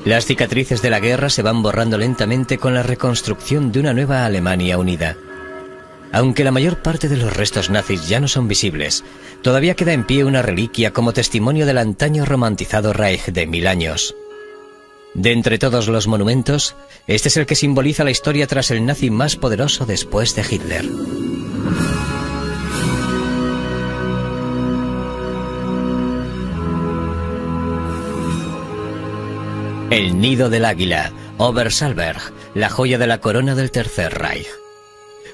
Las cicatrices de la guerra se van borrando lentamente con la reconstrucción de una nueva Alemania unida. Aunque la mayor parte de los restos nazis ya no son visibles, todavía queda en pie una reliquia como testimonio del antaño romantizado Reich de 1000 años. De entre todos los monumentos, este es el que simboliza la historia tras el nazi más poderoso después de Hitler. El nido del águila, Obersalzberg, la joya de la corona del Tercer Reich.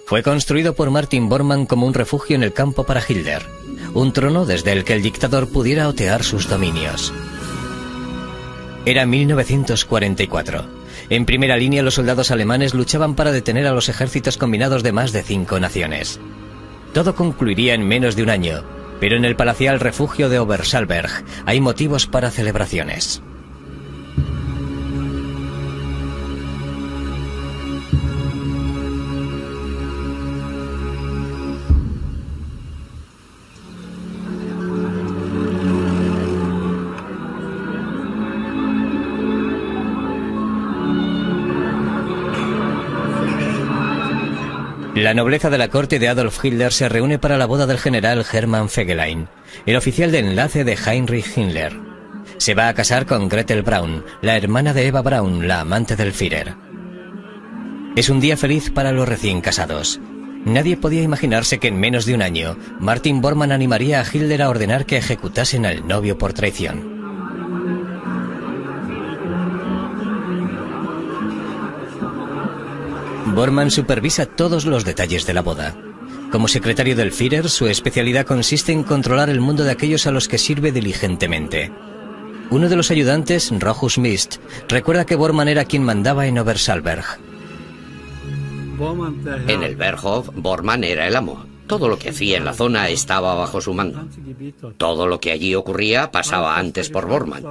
Fue construido por Martin Bormann como un refugio en el campo para Hitler, un trono desde el que el dictador pudiera otear sus dominios. Era 1944. En primera línea los soldados alemanes luchaban para detener a los ejércitos combinados de más de 5 naciones. Todo concluiría en menos de un año, pero en el palacial refugio de Obersalzberg hay motivos para celebraciones. La nobleza de la corte de Adolf Hitler se reúne para la boda del general Hermann Fegelein, el oficial de enlace de Heinrich Himmler. Se va a casar con Gretel Braun, la hermana de Eva Braun, la amante del Führer. Es un día feliz para los recién casados. Nadie podía imaginarse que en menos de un año, Martin Bormann animaría a Hitler a ordenar que ejecutasen al novio por traición. Bormann supervisa todos los detalles de la boda. Como secretario del Führer, su especialidad consiste en controlar el mundo de aquellos a los que sirve diligentemente. Uno de los ayudantes, Rochus Mist, recuerda que Bormann era quien mandaba en Obersalzberg. En el Berghof, Bormann era el amo. Todo lo que hacía en la zona estaba bajo su mando. Todo lo que allí ocurría pasaba antes por Bormann.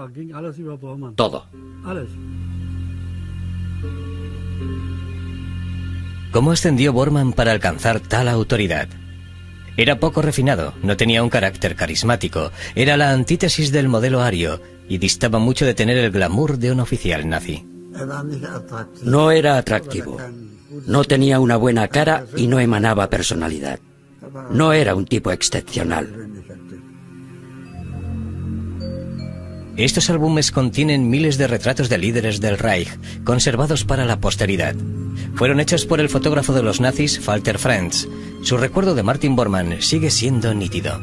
Todo. ¿Cómo ascendió Bormann para alcanzar tal autoridad? Era poco refinado, no tenía un carácter carismático, era la antítesis del modelo ario y distaba mucho de tener el glamour de un oficial nazi. No era atractivo, no tenía una buena cara y no emanaba personalidad. No era un tipo excepcional. Estos álbumes contienen miles de retratos de líderes del Reich, conservados para la posteridad. Fueron hechos por el fotógrafo de los nazis, Walter Frenz. Su recuerdo de Martin Bormann sigue siendo nítido.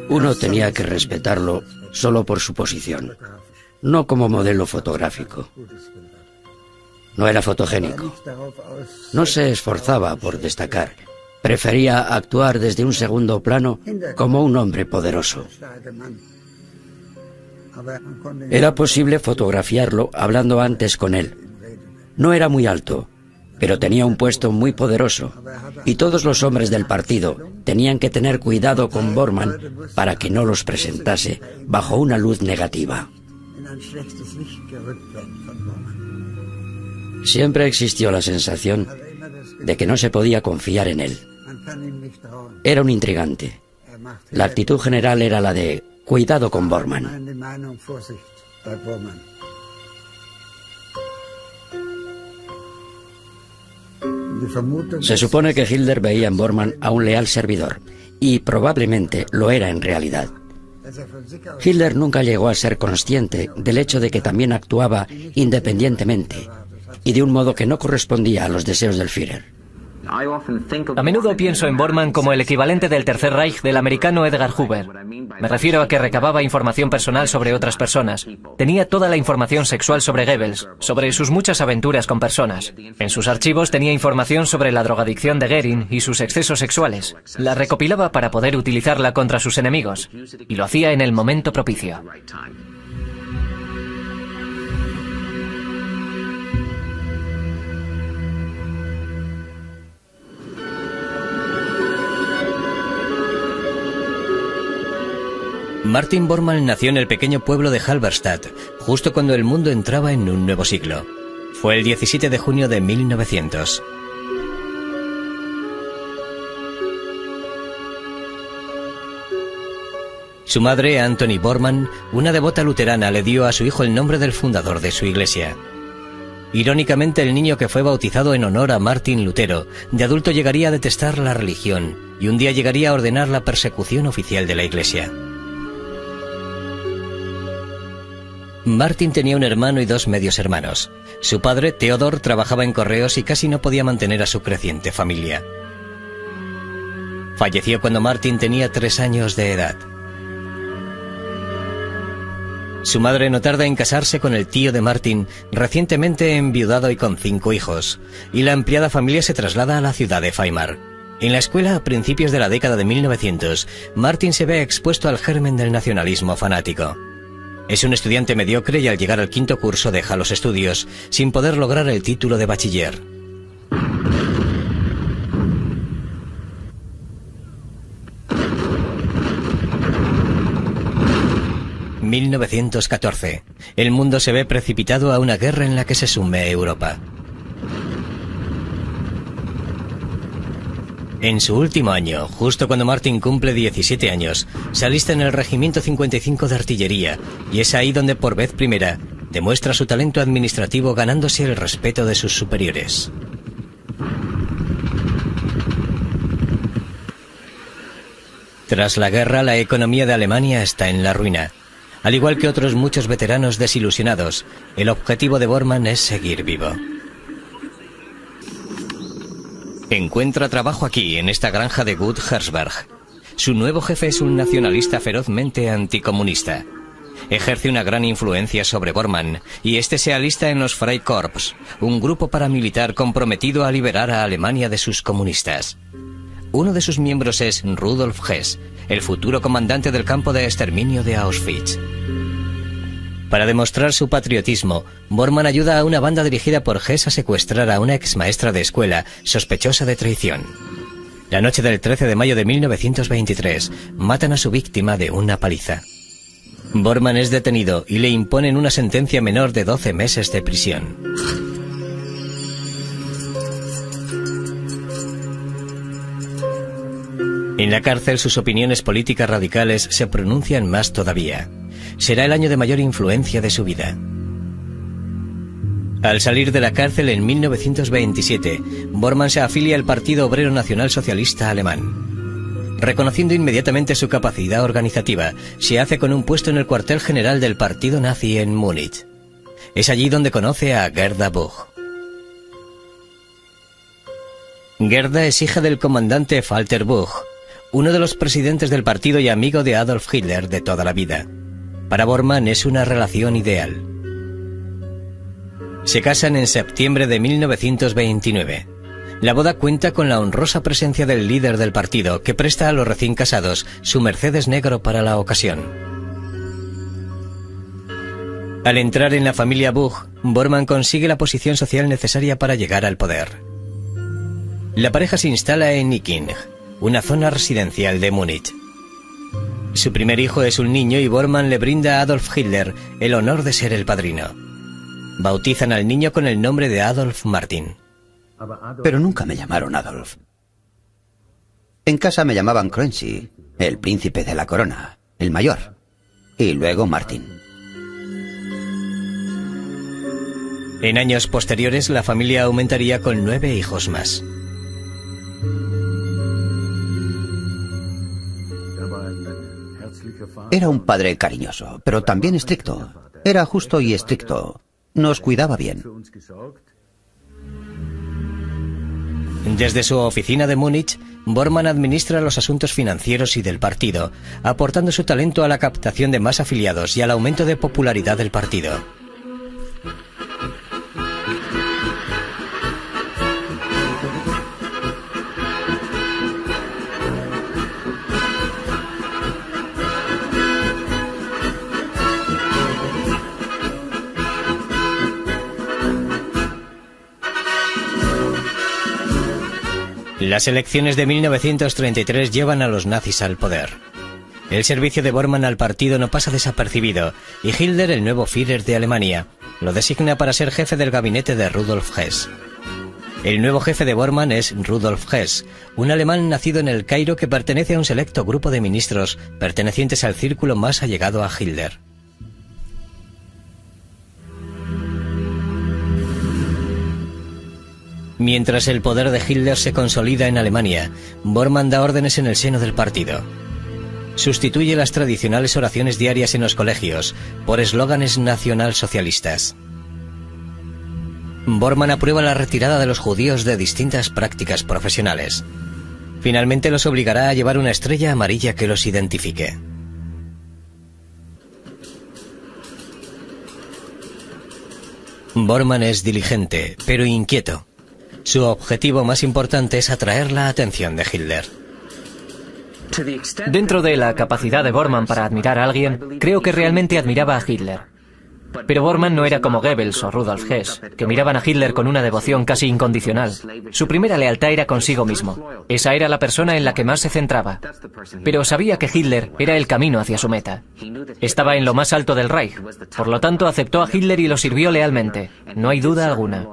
Uno tenía que respetarlo solo por su posición, no como modelo fotográfico. No era fotogénico. No se esforzaba por destacar. Prefería actuar desde un segundo plano como un hombre poderoso. Era posible fotografiarlo hablando antes con él. No era muy alto, pero tenía un puesto muy poderoso, y todos los hombres del partido tenían que tener cuidado con Bormann para que no los presentase bajo una luz negativa. Siempre existió la sensación de que no se podía confiar en él. Era un intrigante. La actitud general era la de cuidado con Bormann. Se supone que Hitler veía en Bormann a un leal servidor, y probablemente lo era en realidad. Hitler nunca llegó a ser consciente del hecho de que también actuaba independientemente, y de un modo que no correspondía a los deseos del Führer. A menudo pienso en Bormann como el equivalente del Tercer Reich del americano Edgar Hoover. Me refiero a que recababa información personal sobre otras personas. Tenía toda la información sexual sobre Goebbels, sobre sus muchas aventuras con personas. En sus archivos tenía información sobre la drogadicción de Goering y sus excesos sexuales. La recopilaba para poder utilizarla contra sus enemigos, y lo hacía en el momento propicio. Martin Bormann nació en el pequeño pueblo de Halberstadt, justo cuando el mundo entraba en un nuevo siglo. Fue el 17 de junio de 1900. Su madre, Anthony Bormann, una devota luterana, le dio a su hijo el nombre del fundador de su iglesia. Irónicamente, el niño que fue bautizado en honor a Martín Lutero, de adulto llegaría a detestar la religión y un día llegaría a ordenar la persecución oficial de la iglesia. Martin tenía un hermano y 2 medios hermanos. Su padre, Theodor, trabajaba en correos y casi no podía mantener a su creciente familia. Falleció cuando Martin tenía 3 años de edad. Su madre no tarda en casarse con el tío de Martin, recientemente enviudado y con 5 hijos, y la ampliada familia se traslada a la ciudad de Weimar. En la escuela, a principios de la década de 1900, Martin se ve expuesto al germen del nacionalismo fanático. Es un estudiante mediocre y al llegar al 5º curso deja los estudios, sin poder lograr el título de bachiller. ...1914... El mundo se ve precipitado a una guerra en la que se sume Europa. En su último año, justo cuando Martin cumple 17 años, se alista en el Regimiento 55 de Artillería, y es ahí donde por vez primera demuestra su talento administrativo ganándose el respeto de sus superiores. Tras la guerra, la economía de Alemania está en la ruina. Al igual que otros muchos veteranos desilusionados, el objetivo de Bormann es seguir vivo. Encuentra trabajo aquí, en esta granja de Gut Herzberg. Su nuevo jefe es un nacionalista ferozmente anticomunista. Ejerce una gran influencia sobre Bormann, y este se alista en los Freikorps, un grupo paramilitar comprometido a liberar a Alemania de sus comunistas. Uno de sus miembros es Rudolf Hess, el futuro comandante del campo de exterminio de Auschwitz. Para demostrar su patriotismo, Bormann ayuda a una banda dirigida por Hess a secuestrar a una ex maestra de escuela sospechosa de traición. La noche del 13 de mayo de 1923, matan a su víctima de una paliza. Bormann es detenido y le imponen una sentencia menor de 12 meses de prisión. En la cárcel sus opiniones políticas radicales se pronuncian más todavía. Será el año de mayor influencia de su vida. Al salir de la cárcel en 1927, Bormann se afilia al Partido Obrero Nacional Socialista Alemán. Reconociendo inmediatamente su capacidad organizativa, se hace con un puesto en el cuartel general del partido nazi en Múnich. Es allí donde conoce a Gerda Buch. Gerda es hija del comandante Walter Buch, uno de los presidentes del partido y amigo de Adolf Hitler de toda la vida. Para Bormann es una relación ideal. Se casan en septiembre de 1929. La boda cuenta con la honrosa presencia del líder del partido, que presta a los recién casados su Mercedes negro para la ocasión. Al entrar en la familia Buch, Bormann consigue la posición social necesaria para llegar al poder. La pareja se instala en Icking, una zona residencial de Múnich. Su primer hijo es un niño y Bormann le brinda a Adolf Hitler el honor de ser el padrino. Bautizan al niño con el nombre de Adolf Martin. Pero nunca me llamaron Adolf. En casa me llamaban Krönsi, el príncipe de la corona, el mayor, y luego Martin. En años posteriores la familia aumentaría con 9 hijos más. Era un padre cariñoso, pero también estricto. Era justo y estricto. Nos cuidaba bien. Desde su oficina de Múnich, Bormann administra los asuntos financieros y del partido, aportando su talento a la captación de más afiliados y al aumento de popularidad del partido. Las elecciones de 1933 llevan a los nazis al poder. El servicio de Bormann al partido no pasa desapercibido, y Hitler, el nuevo Führer de Alemania, lo designa para ser jefe del gabinete de Rudolf Hess. El nuevo jefe de Bormann es Rudolf Hess, un alemán nacido en El Cairo que pertenece a un selecto grupo de ministros pertenecientes al círculo más allegado a Hitler. Mientras el poder de Hitler se consolida en Alemania, Bormann da órdenes en el seno del partido. Sustituye las tradicionales oraciones diarias en los colegios por eslóganes nacionalsocialistas. Bormann aprueba la retirada de los judíos de distintas prácticas profesionales. Finalmente los obligará a llevar una estrella amarilla que los identifique. Bormann es diligente, pero inquieto. Su objetivo más importante es atraer la atención de Hitler. Dentro de la capacidad de Bormann para admirar a alguien, creo que realmente admiraba a Hitler. Pero Bormann no era como Goebbels o Rudolf Hess, que miraban a Hitler con una devoción casi incondicional. Su primera lealtad era consigo mismo. Esa era la persona en la que más se centraba. Pero sabía que Hitler era el camino hacia su meta. Estaba en lo más alto del Reich. Por lo tanto, aceptó a Hitler y lo sirvió lealmente. No hay duda alguna.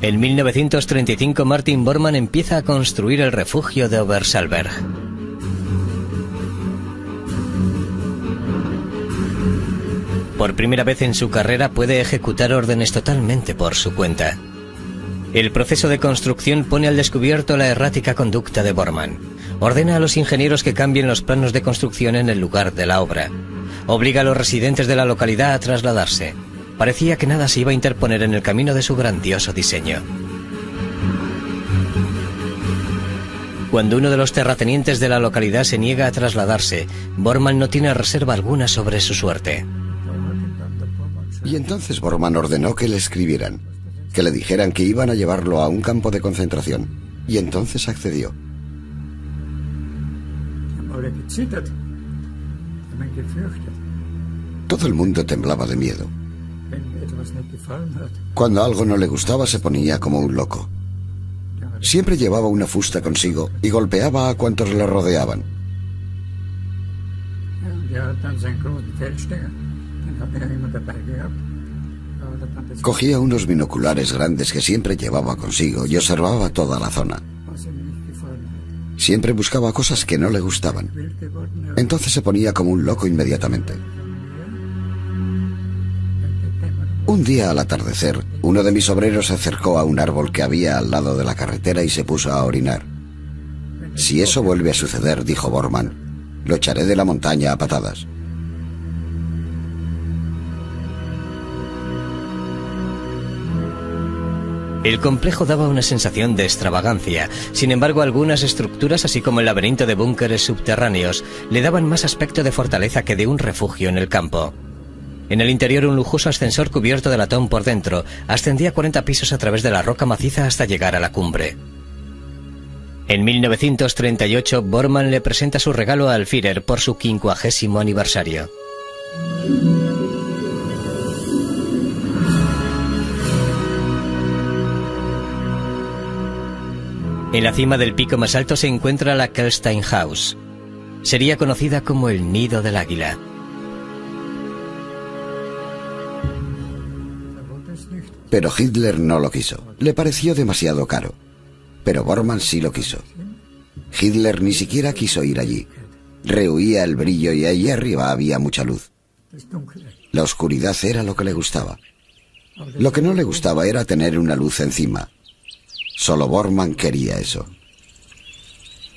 En 1935 Martin Bormann empieza a construir el refugio de Obersalberg. Por primera vez en su carrera puede ejecutar órdenes totalmente por su cuenta. El proceso de construcción pone al descubierto la errática conducta de Bormann. Ordena a los ingenieros que cambien los planos de construcción en el lugar de la obra. Obliga a los residentes de la localidad a trasladarse. Parecía que nada se iba a interponer en el camino de su grandioso diseño. Cuando uno de los terratenientes de la localidad se niega a trasladarse, Bormann no tiene reserva alguna sobre su suerte. Y entonces Bormann ordenó que le escribieran, que le dijeran que iban a llevarlo a un campo de concentración, y entonces accedió. Todo el mundo temblaba de miedo. Cuando algo no le gustaba se ponía como un loco. Siempre llevaba una fusta consigo y golpeaba a cuantos le rodeaban. Cogía unos binoculares grandes que siempre llevaba consigo y observaba toda la zona. Siempre buscaba cosas que no le gustaban. Entonces se ponía como un loco inmediatamente. Un día al atardecer, uno de mis obreros se acercó a un árbol que había al lado de la carretera y se puso a orinar. Si eso vuelve a suceder, dijo Bormann, lo echaré de la montaña a patadas. El complejo daba una sensación de extravagancia. Sin embargo, algunas estructuras, así como el laberinto de búnkeres subterráneos, le daban más aspecto de fortaleza que de un refugio en el campo. En el interior, un lujoso ascensor cubierto de latón por dentro ascendía 40 pisos a través de la roca maciza hasta llegar a la cumbre. En 1938, Bormann le presenta su regalo al Führer por su 50º aniversario. En la cima del pico más alto se encuentra la Kelsteinhaus. Sería conocida como el Nido del Águila. Pero Hitler no lo quiso. Le pareció demasiado caro. Pero Bormann sí lo quiso. Hitler ni siquiera quiso ir allí. Rehuía el brillo y allí arriba había mucha luz. La oscuridad era lo que le gustaba. Lo que no le gustaba era tener una luz encima. Solo Bormann quería eso.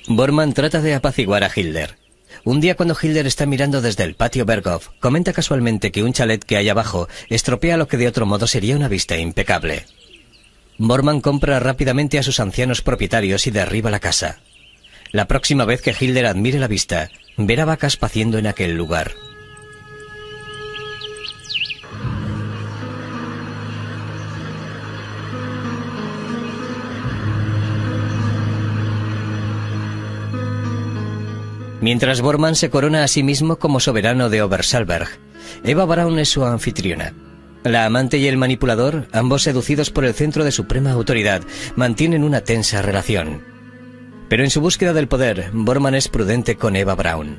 Bormann trata de apaciguar a Hitler. Un día, cuando Hitler está mirando desde el patio Berghof, comenta casualmente que un chalet que hay abajo estropea lo que de otro modo sería una vista impecable. Bormann compra rápidamente a sus ancianos propietarios y derriba la casa. La próxima vez que Hitler admire la vista, verá vacas paciendo en aquel lugar. Mientras Bormann se corona a sí mismo como soberano de Obersalberg, Eva Braun es su anfitriona. La amante y el manipulador, ambos seducidos por el centro de suprema autoridad, mantienen una tensa relación. Pero en su búsqueda del poder, Bormann es prudente con Eva Braun.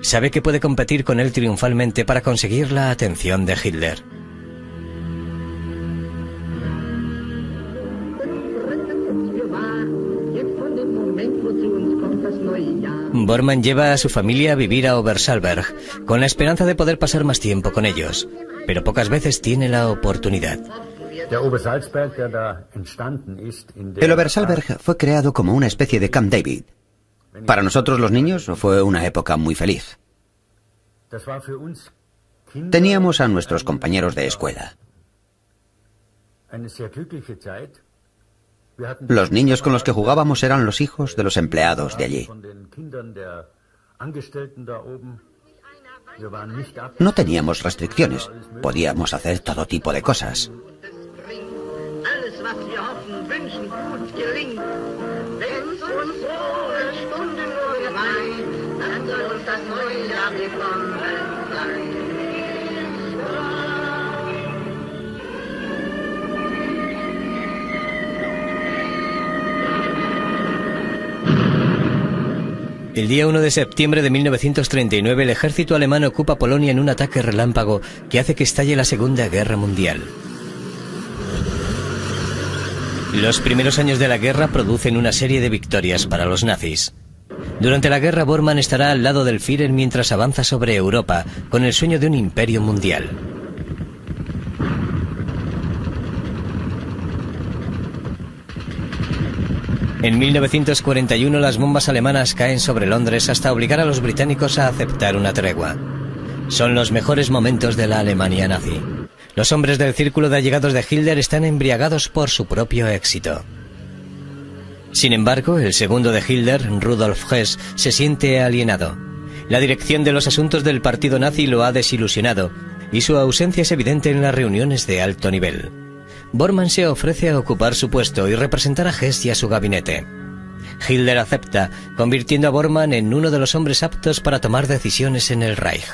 Sabe que puede competir con él triunfalmente para conseguir la atención de Hitler. Bormann lleva a su familia a vivir a Obersalberg, con la esperanza de poder pasar más tiempo con ellos, pero pocas veces tiene la oportunidad. El Obersalberg fue creado como una especie de Camp David. Para nosotros los niños fue una época muy feliz. Teníamos a nuestros compañeros de escuela. Los niños con los que jugábamos eran los hijos de los empleados de allí. No teníamos restricciones. Podíamos hacer todo tipo de cosas. El día 1 de septiembre de 1939 el ejército alemán ocupa Polonia en un ataque relámpago que hace que estalle la Segunda Guerra Mundial. Los primeros años de la guerra producen una serie de victorias para los nazis. Durante la guerra, Bormann estará al lado del Führer mientras avanza sobre Europa, con el sueño de un imperio mundial. En 1941 las bombas alemanas caen sobre Londres hasta obligar a los británicos a aceptar una tregua. Son los mejores momentos de la Alemania nazi. Los hombres del círculo de allegados de Hitler están embriagados por su propio éxito. Sin embargo, el segundo de Hitler, Rudolf Hess, se siente alienado. La dirección de los asuntos del partido nazi lo ha desilusionado, y su ausencia es evidente en las reuniones de alto nivel. Bormann se ofrece a ocupar su puesto y representar a Hess y a su gabinete. Hitler acepta, convirtiendo a Bormann en uno de los hombres aptos para tomar decisiones en el Reich.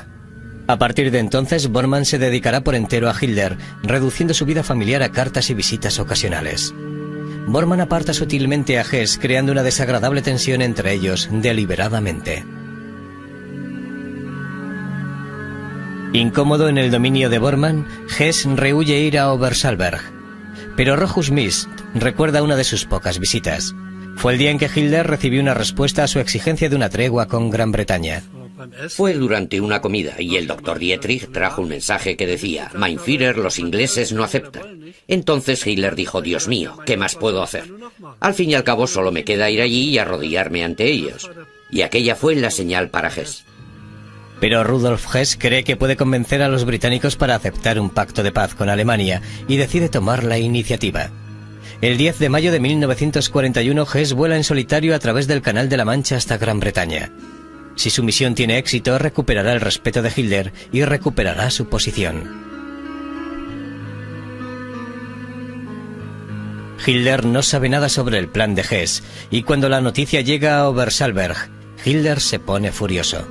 A partir de entonces, Bormann se dedicará por entero a Hitler, reduciendo su vida familiar a cartas y visitas ocasionales. Bormann aparta sutilmente a Hess, creando una desagradable tensión entre ellos deliberadamente. Incómodo en el dominio de Bormann, Hess rehúye ir a Obersalberg. Pero Rochus Mist recuerda una de sus pocas visitas. Fue el día en que Hitler recibió una respuesta a su exigencia de una tregua con Gran Bretaña. Fue durante una comida y el doctor Dietrich trajo un mensaje que decía: Mein Führer, los ingleses no aceptan. Entonces Hitler dijo: Dios mío, ¿qué más puedo hacer? Al fin y al cabo solo me queda ir allí y arrodillarme ante ellos. Y aquella fue la señal para Hess. Pero Rudolf Hess cree que puede convencer a los británicos para aceptar un pacto de paz con Alemania y decide tomar la iniciativa. El 10 de mayo de 1941 Hess vuela en solitario a través del Canal de la Mancha hasta Gran Bretaña. Si su misión tiene éxito, recuperará el respeto de Hitler y recuperará su posición. Hitler no sabe nada sobre el plan de Hess, y cuando la noticia llega a Obersalberg, Hitler se pone furioso.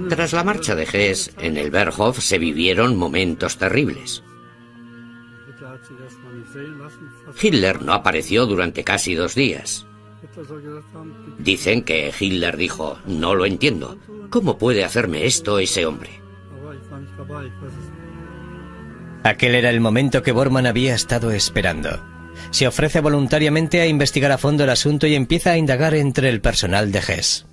Tras la marcha de Hess, en el Berghof se vivieron momentos terribles. Hitler no apareció durante casi 2 días. Dicen que Hitler dijo: no lo entiendo. ¿Cómo puede hacerme esto ese hombre? Aquel era el momento que Bormann había estado esperando. Se ofrece voluntariamente a investigar a fondo el asunto y empieza a indagar entre el personal de Hess.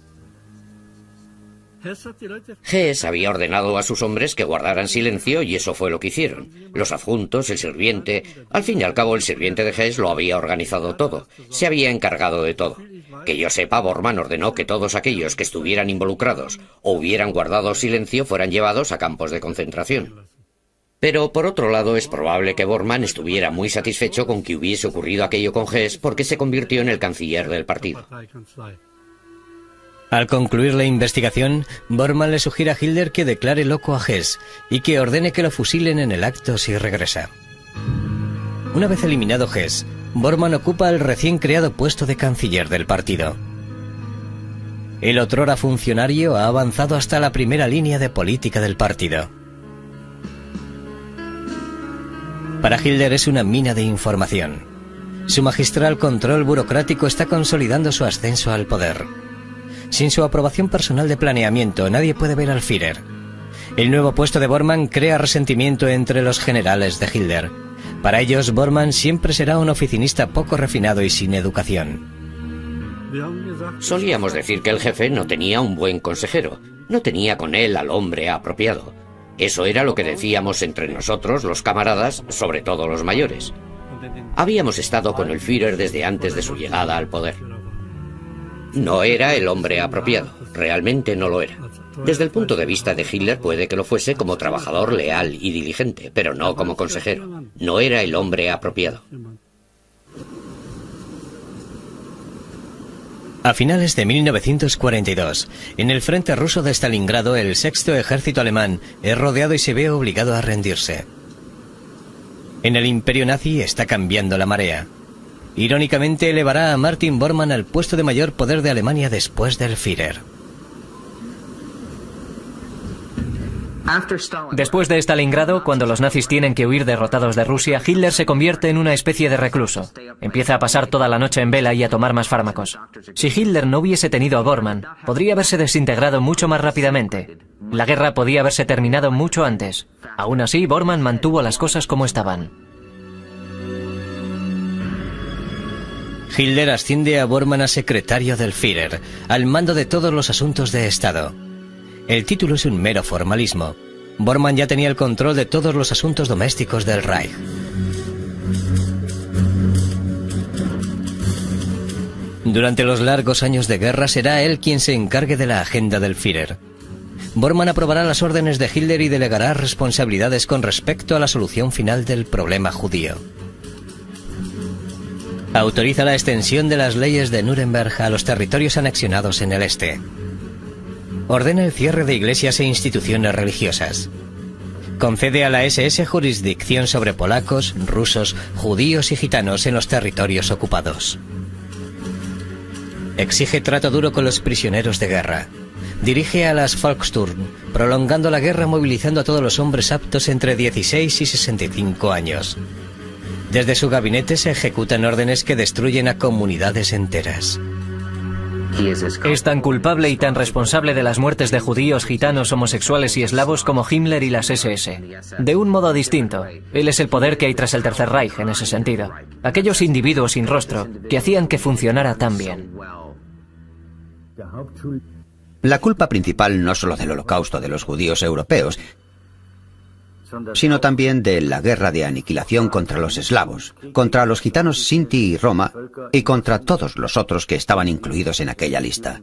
Hess había ordenado a sus hombres que guardaran silencio y eso fue lo que hicieron. Los adjuntos, el sirviente... Al fin y al cabo, el sirviente de Hess lo había organizado todo. Se había encargado de todo. Que yo sepa, Bormann ordenó que todos aquellos que estuvieran involucrados o hubieran guardado silencio fueran llevados a campos de concentración. Pero, por otro lado, es probable que Bormann estuviera muy satisfecho con que hubiese ocurrido aquello con Hess porque se convirtió en el canciller del partido. Al concluir la investigación, Bormann le sugiere a Hitler que declare loco a Hess y que ordene que lo fusilen en el acto si regresa. Una vez eliminado Hess, Bormann ocupa el recién creado puesto de canciller del partido. El otrora funcionario ha avanzado hasta la primera línea de política del partido. Para Hitler es una mina de información. Su magistral control burocrático está consolidando su ascenso al poder. Sin su aprobación personal de planeamiento, nadie puede ver al Führer. El nuevo puesto de Bormann crea resentimiento entre los generales de Hitler. Para ellos, Bormann siempre será un oficinista poco refinado y sin educación. Solíamos decir que el jefe no tenía un buen consejero, no tenía con él al hombre apropiado. Eso era lo que decíamos entre nosotros, los camaradas, sobre todo los mayores. Habíamos estado con el Führer desde antes de su llegada al poder. No era el hombre apropiado, realmente no lo era. Desde el punto de vista de Hitler puede que lo fuese como trabajador leal y diligente, pero no como consejero. No era el hombre apropiado. A finales de 1942, en el frente ruso de Stalingrado, el sexto ejército alemán es rodeado y se ve obligado a rendirse. En el imperio nazi está cambiando la marea. Irónicamente, elevará a Martin Bormann al puesto de mayor poder de Alemania después del Führer. Después de Stalingrado, cuando los nazis tienen que huir derrotados de Rusia, Hitler se convierte en una especie de recluso. Empieza a pasar toda la noche en vela y a tomar más fármacos. Si Hitler no hubiese tenido a Bormann, podría haberse desintegrado mucho más rápidamente. La guerra podía haberse terminado mucho antes. Aún así, Bormann mantuvo las cosas como estaban. Hitler asciende a Bormann a secretario del Führer, al mando de todos los asuntos de Estado. El título es un mero formalismo. Bormann ya tenía el control de todos los asuntos domésticos del Reich. Durante los largos años de guerra será él quien se encargue de la agenda del Führer. Bormann aprobará las órdenes de Hitler y delegará responsabilidades con respecto a la solución final del problema judío. Autoriza la extensión de las leyes de Nuremberg a los territorios anexionados en el este. Ordena el cierre de iglesias e instituciones religiosas. Concede a la SS jurisdicción sobre polacos, rusos, judíos y gitanos en los territorios ocupados. Exige trato duro con los prisioneros de guerra. Dirige a las Volkssturm, prolongando la guerra movilizando a todos los hombres aptos entre 16 y 65 años. Desde su gabinete se ejecutan órdenes que destruyen a comunidades enteras. Es tan culpable y tan responsable de las muertes de judíos, gitanos, homosexuales y eslavos como Himmler y las SS. De un modo distinto, él es el poder que hay tras el Tercer Reich en ese sentido. Aquellos individuos sin rostro que hacían que funcionara tan bien. La culpa principal no solo del holocausto de los judíos europeos, sino también de la guerra de aniquilación contra los eslavos, contra los gitanos Sinti y Roma y contra todos los otros que estaban incluidos en aquella lista.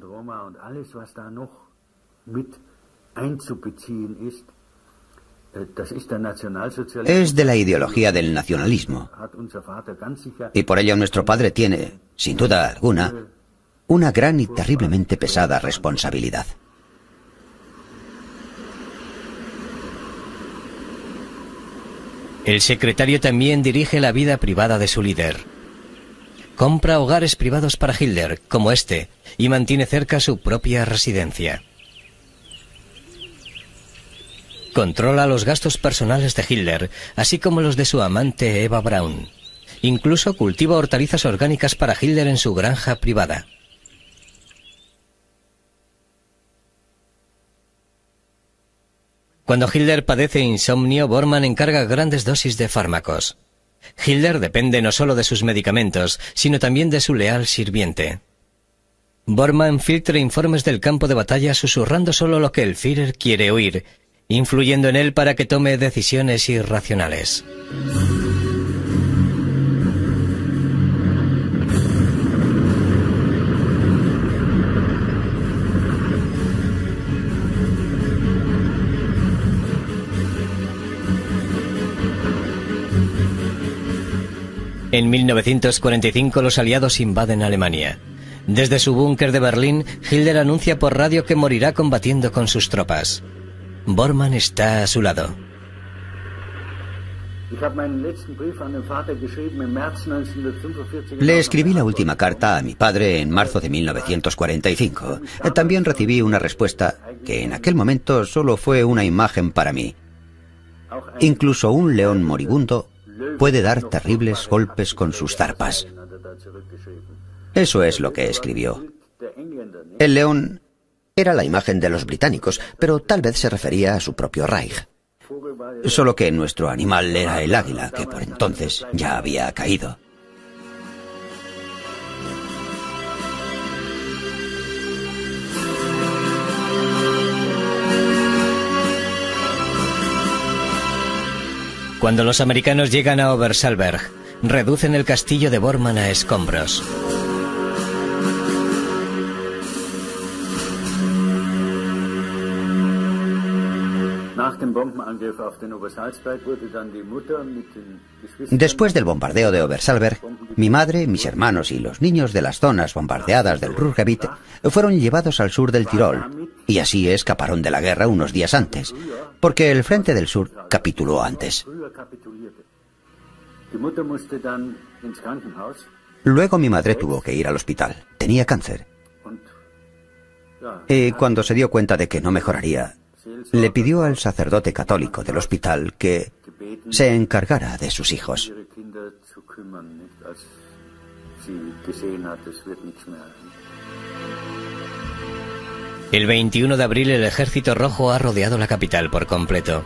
Es de la ideología del nacionalismo. Y por ello nuestro padre tiene, sin duda alguna, una gran y terriblemente pesada responsabilidad. El secretario también dirige la vida privada de su líder. Compra hogares privados para Hitler, como este, y mantiene cerca su propia residencia. Controla los gastos personales de Hitler, así como los de su amante Eva Braun. Incluso cultiva hortalizas orgánicas para Hitler en su granja privada. Cuando Hitler padece insomnio, Bormann encarga grandes dosis de fármacos. Hitler depende no solo de sus medicamentos, sino también de su leal sirviente. Bormann filtra informes del campo de batalla susurrando solo lo que el Führer quiere oír, influyendo en él para que tome decisiones irracionales. En 1945 los aliados invaden Alemania. Desde su búnker de Berlín, Hitler anuncia por radio que morirá combatiendo con sus tropas. Bormann está a su lado. Le escribí la última carta a mi padre en marzo de 1945. También recibí una respuesta que en aquel momento solo fue una imagen para mí. Incluso un león moribundo puede dar terribles golpes con sus zarpas. Eso es lo que escribió. El león era la imagen de los británicos, pero tal vez se refería a su propio Reich. Solo que nuestro animal era el águila, que por entonces ya había caído. Cuando los americanos llegan a Obersalberg, reducen el castillo de Bormann a escombros. Después del bombardeo de Obersalberg, mi madre, mis hermanos y los niños de las zonas bombardeadas del Ruhrgebiet fueron llevados al sur del Tirol, y así escaparon de la guerra unos días antes, porque el Frente del Sur capituló antes. Luego mi madre tuvo que ir al hospital. Tenía cáncer. Y cuando se dio cuenta de que no mejoraría, le pidió al sacerdote católico del hospital que se encargara de sus hijos. El 21 de abril el Ejército Rojo ha rodeado la capital por completo.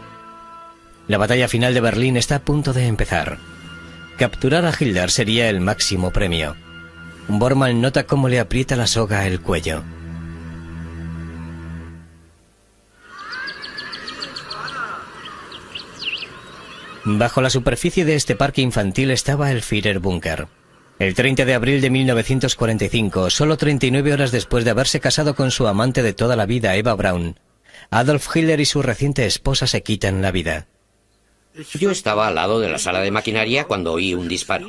La batalla final de Berlín está a punto de empezar. Capturar a Hitler sería el máximo premio. Bormann nota cómo le aprieta la soga el cuello. Bajo la superficie de este parque infantil estaba el Führerbunker. El 30 de abril de 1945, solo 39 horas después de haberse casado con su amante de toda la vida, Eva Braun, Adolf Hitler y su reciente esposa se quitan la vida. Yo estaba al lado de la sala de maquinaria cuando oí un disparo.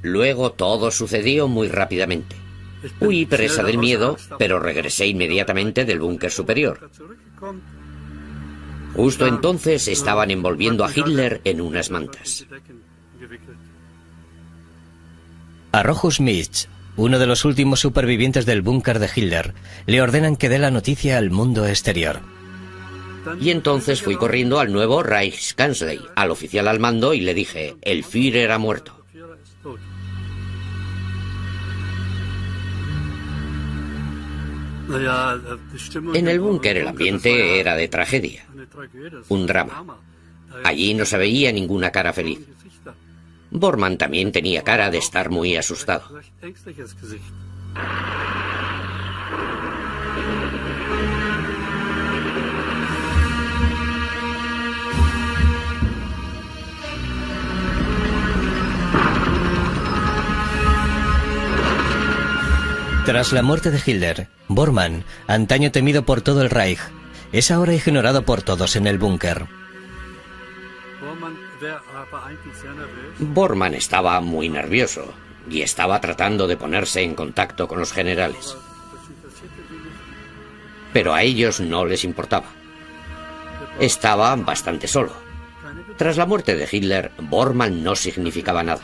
Luego todo sucedió muy rápidamente. Huí presa del miedo, pero regresé inmediatamente del búnker superior. Justo entonces estaban envolviendo a Hitler en unas mantas. A Rochus Mitch, uno de los últimos supervivientes del búnker de Hitler, le ordenan que dé la noticia al mundo exterior. Y entonces fui corriendo al nuevo Reichskanzlei, al oficial al mando, y le dije: el Führer ha muerto. En el búnker el ambiente era de tragedia, un drama. Allí no se veía ninguna cara feliz. Bormann también tenía cara de estar muy asustado. Tras la muerte de Hitler, Bormann, antaño temido por todo el Reich, es ahora ignorado por todos en el búnker. Bormann estaba muy nervioso y estaba tratando de ponerse en contacto con los generales. Pero a ellos no les importaba. Estaba bastante solo. Tras la muerte de Hitler, Bormann no significaba nada.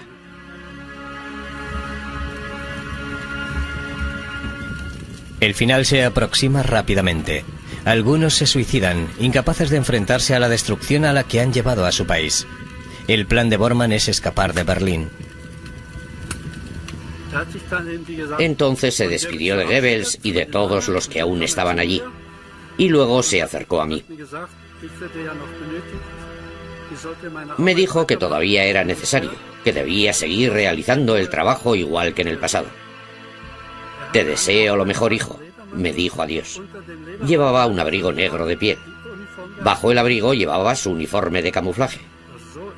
El final se aproxima rápidamente. Algunos se suicidan, incapaces de enfrentarse a la destrucción a la que han llevado a su país. El plan de Bormann es escapar de Berlín. Entonces se despidió de Goebbels y de todos los que aún estaban allí. Y luego se acercó a mí. Me dijo que todavía era necesario, que debía seguir realizando el trabajo igual que en el pasado. Te deseo lo mejor, hijo, me dijo adiós. Llevaba un abrigo negro de piel. Bajo el abrigo llevaba su uniforme de camuflaje.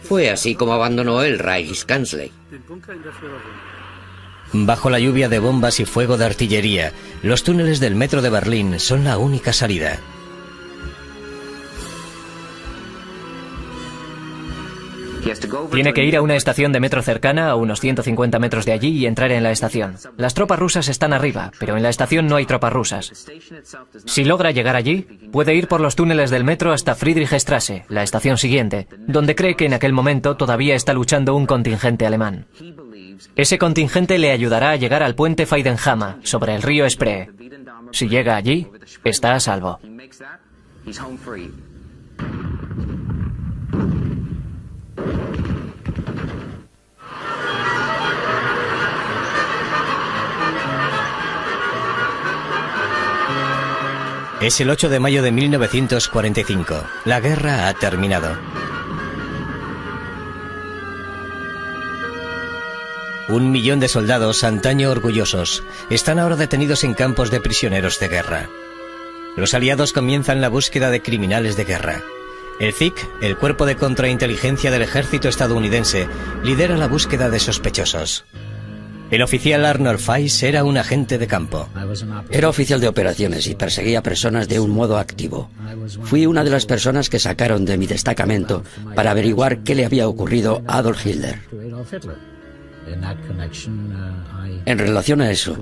Fue así como abandonó el Reichskanzlei. Bajo la lluvia de bombas y fuego de artillería, los túneles del metro de Berlín son la única salida. Tiene que ir a una estación de metro cercana, a unos 150 metros de allí, y entrar en la estación. Las tropas rusas están arriba, pero en la estación no hay tropas rusas. Si logra llegar allí, puede ir por los túneles del metro hasta Friedrichstraße, la estación siguiente, donde cree que en aquel momento todavía está luchando un contingente alemán. Ese contingente le ayudará a llegar al puente Feidenhammer, sobre el río Spree. Si llega allí, está a salvo. Es el 8 de mayo de 1945. La guerra ha terminado. Un millón de soldados, antaño orgullosos, están ahora detenidos en campos de prisioneros de guerra. Los aliados comienzan la búsqueda de criminales de guerra. El CIC, el cuerpo de contrainteligencia del ejército estadounidense, lidera la búsqueda de sospechosos. El oficial Arnold Feiss era un agente de campo. Era oficial de operaciones y perseguía personas de un modo activo. Fui una de las personas que sacaron de mi destacamento para averiguar qué le había ocurrido a Adolf Hitler. En relación a eso,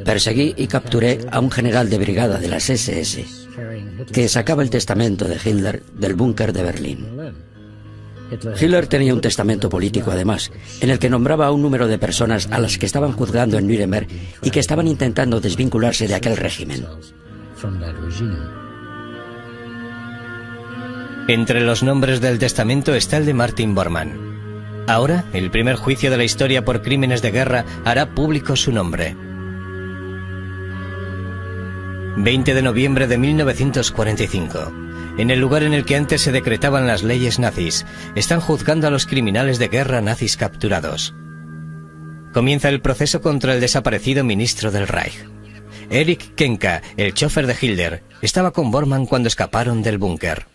perseguí y capturé a un general de brigada de las SS que sacaba el testamento de Hitler del búnker de Berlín. Hitler tenía un testamento político, además, en el que nombraba a un número de personas a las que estaban juzgando en Nuremberg y que estaban intentando desvincularse de aquel régimen. Entre los nombres del testamento está el de Martin Bormann. Ahora, el primer juicio de la historia por crímenes de guerra hará público su nombre. 20 de noviembre de 1945. En el lugar en el que antes se decretaban las leyes nazis, están juzgando a los criminales de guerra nazis capturados. Comienza el proceso contra el desaparecido ministro del Reich. Erich Kenka, el chofer de Hitler, estaba con Bormann cuando escaparon del búnker.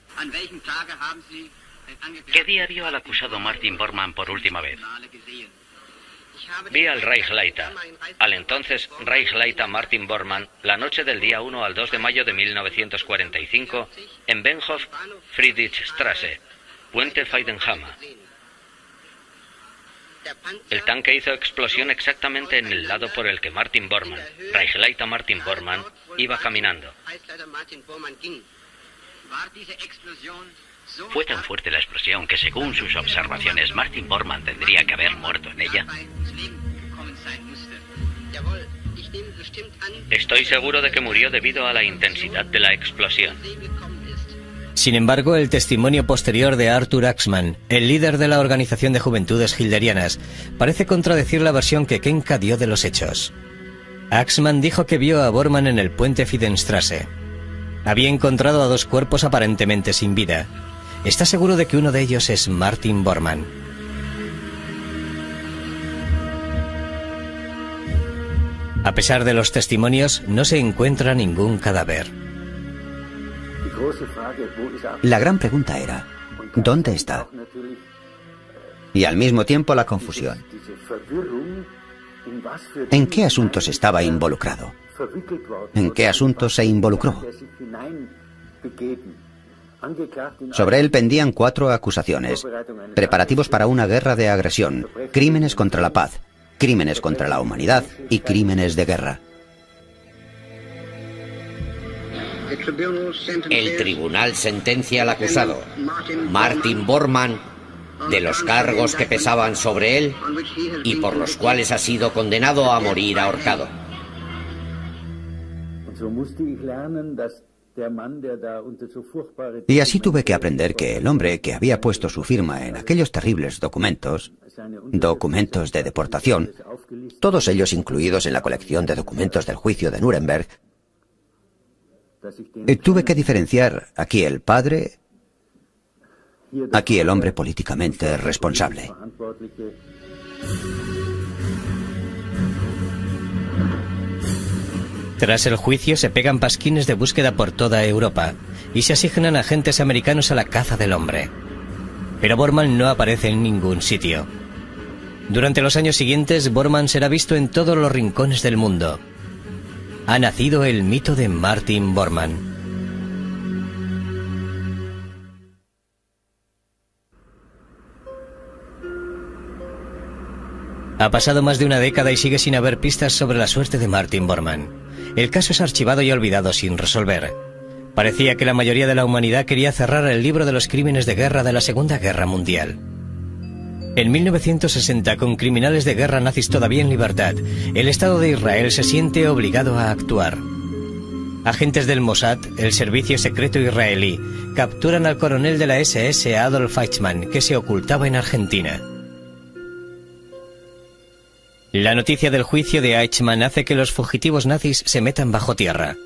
¿Qué día vio al acusado Martin Bormann por última vez? Vi al Reichsleiter, al entonces Reichsleiter Martin Bormann, la noche del día 1 al 2 de mayo de 1945 en Benhof Friedrichstraße, Puente Feidenhammer. El tanque hizo explosión exactamente en el lado por el que Martin Bormann, Reichsleiter Martin Bormann, iba caminando. ¿Fue tan fuerte la explosión que, según sus observaciones, Martin Bormann tendría que haber muerto en ella? Estoy seguro de que murió debido a la intensidad de la explosión. Sin embargo, el testimonio posterior de Arthur Axmann, el líder de la Organización de Juventudes Hilderianas, parece contradecir la versión que Kenka dio de los hechos. Axmann dijo que vio a Bormann en el puente Fidenstrasse. Había encontrado a dos cuerpos aparentemente sin vida. Está seguro de que uno de ellos es Martin Bormann. A pesar de los testimonios, no se encuentra ningún cadáver. La gran pregunta era, ¿dónde está? Y al mismo tiempo la confusión. ¿En qué asuntos estaba involucrado? ¿En qué asuntos se involucró? Sobre él pendían 4 acusaciones: preparativos para una guerra de agresión, crímenes contra la paz, crímenes contra la humanidad y crímenes de guerra. El tribunal sentencia al acusado, Martin Bormann, de los cargos que pesaban sobre él y por los cuales ha sido condenado a morir ahorcado. Y así tuve que aprender que el hombre que había puesto su firma en aquellos terribles documentos de deportación, todos ellos incluidos en la colección de documentos del juicio de Nuremberg, tuve que diferenciar aquí el padre, aquí el hombre políticamente responsable. Tras el juicio se pegan pasquines de búsqueda por toda Europa y se asignan agentes americanos a la caza del hombre. Pero Bormann no aparece en ningún sitio. Durante los años siguientes, Bormann será visto en todos los rincones del mundo. Ha nacido el mito de Martin Bormann. Ha pasado más de una década y sigue sin haber pistas sobre la suerte de Martin Bormann. El caso es archivado y olvidado sin resolver. Parecía que la mayoría de la humanidad quería cerrar el libro de los crímenes de guerra de la Segunda Guerra Mundial. En 1960, con criminales de guerra nazis todavía en libertad, el Estado de Israel se siente obligado a actuar. Agentes del Mossad, el servicio secreto israelí, capturan al coronel de la SS Adolf Eichmann, que se ocultaba en Argentina. La noticia del juicio de Eichmann hace que los fugitivos nazis se metan bajo tierra.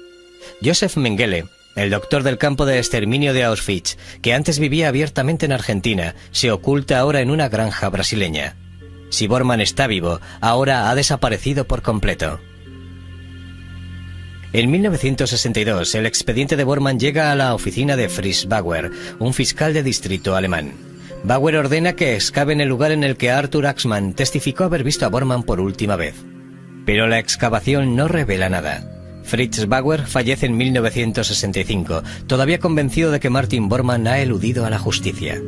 Josef Mengele, el doctor del campo de exterminio de Auschwitz, que antes vivía abiertamente en Argentina, se oculta ahora en una granja brasileña. Si Bormann está vivo, ahora ha desaparecido por completo. En 1962, el expediente de Bormann llega a la oficina de Fritz Bauer, un fiscal de distrito alemán. Bauer ordena que excaven el lugar en el que Arthur Axmann testificó haber visto a Bormann por última vez. Pero la excavación no revela nada. Fritz Bauer fallece en 1965, todavía convencido de que Martin Bormann ha eludido a la justicia.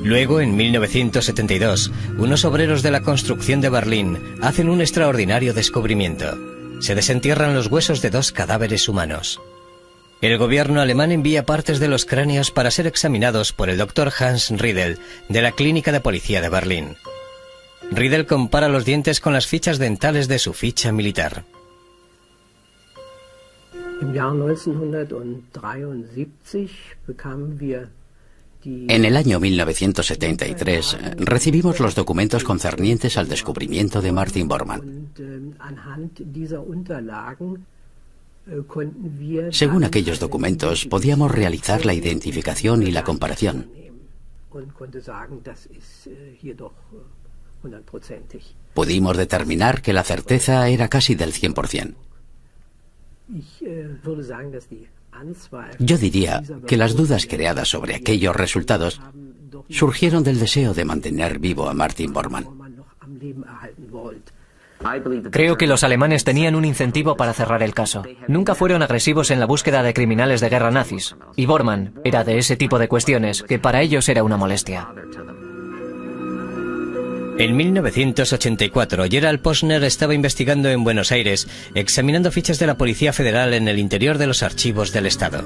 Luego, en 1972, unos obreros de la construcción de Berlín hacen un extraordinario descubrimiento. Se desentierran los huesos de 2 cadáveres humanos. El gobierno alemán envía partes de los cráneos para ser examinados por el doctor Hans Riedel, de la Clínica de Policía de Berlín. Riedel compara los dientes con las fichas dentales de su ficha militar. En el año 1973 recibimos los documentos concernientes al descubrimiento de Martin Bormann. Según aquellos documentos, podíamos realizar la identificación y la comparación. Pudimos determinar que la certeza era casi del 100%. Yo diría que las dudas creadas sobre aquellos resultados surgieron del deseo de mantener vivo a Martin Bormann. Creo que los alemanes tenían un incentivo para cerrar el caso. Nunca fueron agresivos en la búsqueda de criminales de guerra nazis, y Bormann era de ese tipo de cuestiones que para ellos era una molestia. En 1984, Gerald Posner estaba investigando en Buenos Aires, examinando fichas de la Policía Federal en el interior de los archivos del Estado.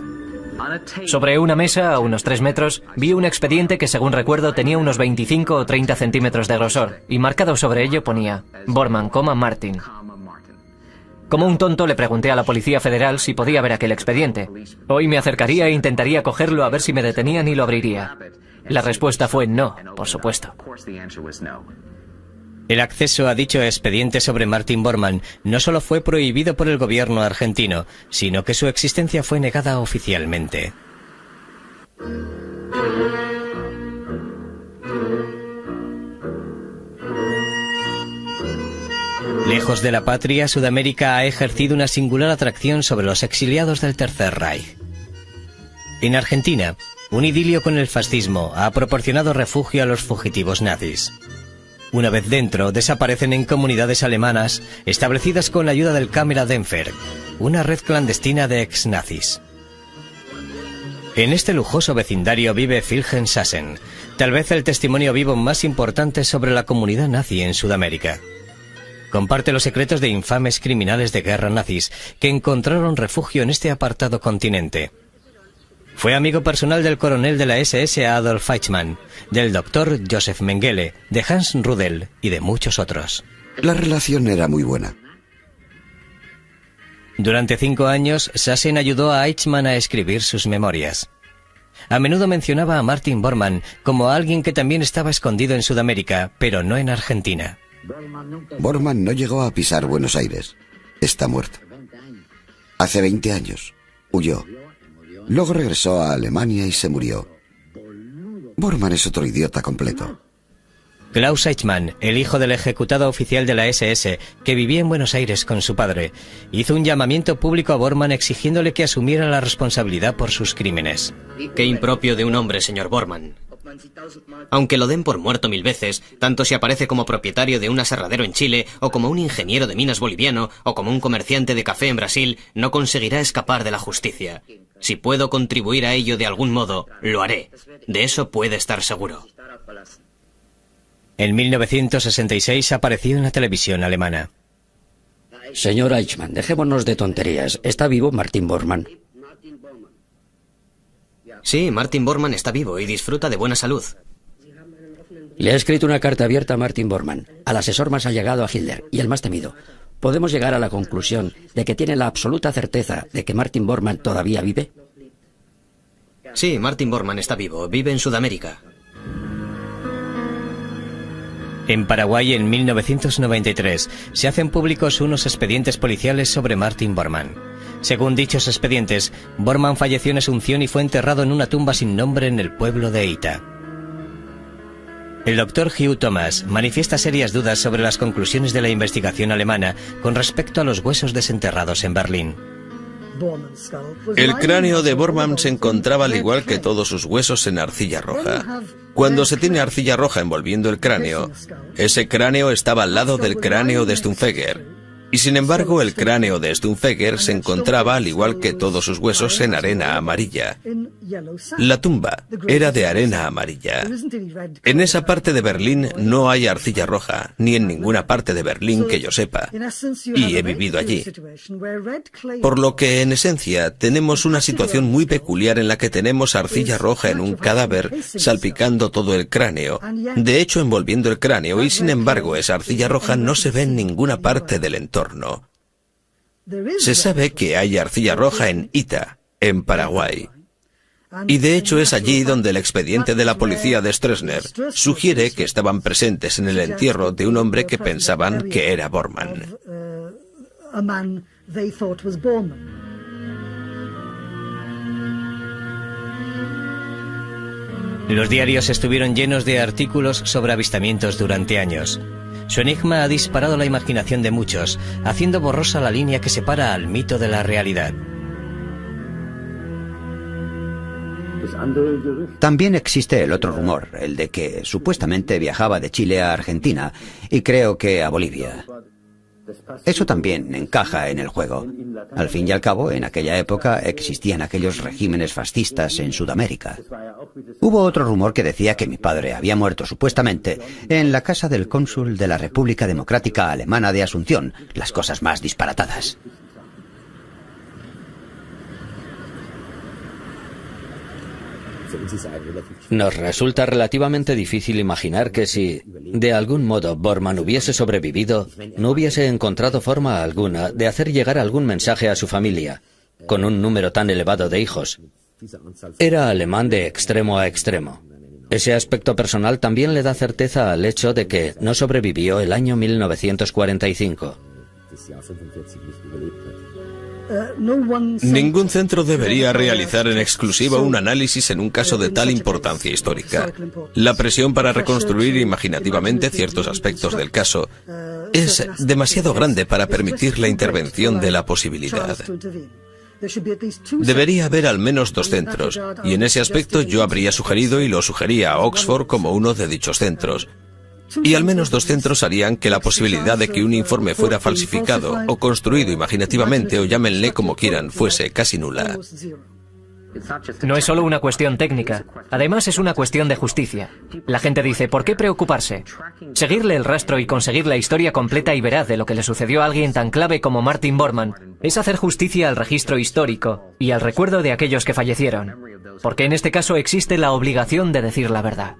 Sobre una mesa, a unos 3 metros, vi un expediente que, según recuerdo, tenía unos 25 o 30 centímetros de grosor, y marcado sobre ello ponía Bormann, Martin. Como un tonto le pregunté a la Policía Federal si podía ver aquel expediente. Hoy me acercaría e intentaría cogerlo a ver si me detenían y lo abriría. La respuesta fue no, por supuesto. El acceso a dicho expediente sobre Martin Bormann no solo fue prohibido por el gobierno argentino, sino que su existencia fue negada oficialmente. Lejos de la patria, Sudamérica ha ejercido una singular atracción sobre los exiliados del Tercer Reich. En Argentina, un idilio con el fascismo ha proporcionado refugio a los fugitivos nazis. Una vez dentro, desaparecen en comunidades alemanas establecidas con la ayuda del Kameradenfer, una red clandestina de ex-nazis. En este lujoso vecindario vive Wilhelm Sassen, tal vez el testimonio vivo más importante sobre la comunidad nazi en Sudamérica. Comparte los secretos de infames criminales de guerra nazis que encontraron refugio en este apartado continente. Fue amigo personal del coronel de la SS Adolf Eichmann, del doctor Joseph Mengele, de Hans Rudel y de muchos otros. La relación era muy buena. Durante 5 años, Sassen ayudó a Eichmann a escribir sus memorias. A menudo mencionaba a Martin Bormann como a alguien que también estaba escondido en Sudamérica, pero no en Argentina. Bormann no llegó a pisar Buenos Aires. Está muerto. Hace 20 años. Huyó. Luego regresó a Alemania y se murió. Bormann es otro idiota completo. Klaus Eichmann, el hijo del ejecutado oficial de la SS, que vivía en Buenos Aires con su padre, hizo un llamamiento público a Bormann exigiéndole que asumiera la responsabilidad por sus crímenes. Qué impropio de un hombre, señor Bormann. Aunque lo den por muerto 1000 veces, tanto si aparece como propietario de un aserradero en Chile, o como un ingeniero de minas boliviano, o como un comerciante de café en Brasil, no conseguirá escapar de la justicia. Si puedo contribuir a ello de algún modo, lo haré. De eso puede estar seguro. En 1966 apareció en la televisión alemana. Señor Eichmann, dejémonos de tonterías. ¿Está vivo Martin Bormann? Sí, Martin Bormann está vivo y disfruta de buena salud. Le ha escrito una carta abierta a Martin Bormann, al asesor más allegado a Hitler y el más temido. ¿Podemos llegar a la conclusión de que tiene la absoluta certeza de que Martin Bormann todavía vive? Sí, Martin Bormann está vivo. Vive en Sudamérica. En Paraguay, en 1993, se hacen públicos unos expedientes policiales sobre Martin Bormann. Según dichos expedientes, Bormann falleció en Asunción y fue enterrado en una tumba sin nombre en el pueblo de Ita. El doctor Hugh Thomas manifiesta serias dudas sobre las conclusiones de la investigación alemana con respecto a los huesos desenterrados en Berlín. El cráneo de Bormann se encontraba al igual que todos sus huesos en arcilla roja. Cuando se tiene arcilla roja envolviendo el cráneo, ese cráneo estaba al lado del cráneo de Stumpfegger. Y sin embargo, el cráneo de Stumpfegger se encontraba, al igual que todos sus huesos, en arena amarilla. La tumba era de arena amarilla. En esa parte de Berlín no hay arcilla roja, ni en ninguna parte de Berlín que yo sepa. Y he vivido allí. Por lo que, en esencia, tenemos una situación muy peculiar en la que tenemos arcilla roja en un cadáver, salpicando todo el cráneo, de hecho envolviendo el cráneo, y sin embargo esa arcilla roja no se ve en ninguna parte del entorno. Se sabe que hay arcilla roja en Ita, en Paraguay. Y de hecho es allí donde el expediente de la policía de Stroessner sugiere que estaban presentes en el entierro de un hombre que pensaban que era Bormann. Los diarios estuvieron llenos de artículos sobre avistamientos durante años. Su enigma ha disparado la imaginación de muchos, haciendo borrosa la línea que separa al mito de la realidad. También existe el otro rumor, el de que supuestamente viajaba de Chile a Argentina y creo que a Bolivia. Eso también encaja en el juego. Al fin y al cabo, en aquella época existían aquellos regímenes fascistas en Sudamérica. Hubo otro rumor que decía que mi padre había muerto supuestamente en la casa del cónsul de la República Democrática Alemana de Asunción, las cosas más disparatadas. Nos resulta relativamente difícil imaginar que si, de algún modo, Bormann hubiese sobrevivido, no hubiese encontrado forma alguna de hacer llegar algún mensaje a su familia, con un número tan elevado de hijos. Era alemán de extremo a extremo. Ese aspecto personal también le da certeza al hecho de que no sobrevivió el año 1945. Ningún centro debería realizar en exclusiva un análisis en un caso de tal importancia histórica. La presión para reconstruir imaginativamente ciertos aspectos del caso es demasiado grande para permitir la intervención de la posibilidad. Debería haber al menos 2 centros, y en ese aspecto yo habría sugerido y lo sugería a Oxford como uno de dichos centros. Y al menos 2 centros harían que la posibilidad de que un informe fuera falsificado o construido imaginativamente, o llámenle como quieran, fuese casi nula. No es solo una cuestión técnica, además es una cuestión de justicia. La gente dice, ¿por qué preocuparse? Seguirle el rastro y conseguir la historia completa y veraz de lo que le sucedió a alguien tan clave como Martin Bormann es hacer justicia al registro histórico y al recuerdo de aquellos que fallecieron, porque en este caso existe la obligación de decir la verdad.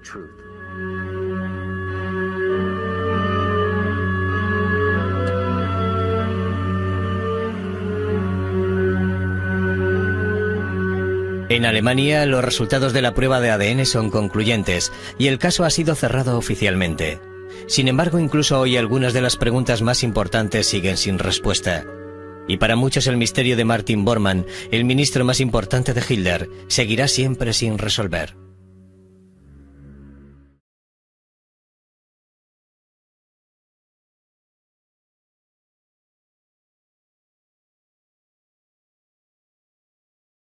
En Alemania, los resultados de la prueba de ADN son concluyentes y el caso ha sido cerrado oficialmente. Sin embargo, incluso hoy algunas de las preguntas más importantes siguen sin respuesta. Y para muchos el misterio de Martin Bormann, el ministro más importante de Hitler, seguirá siempre sin resolver.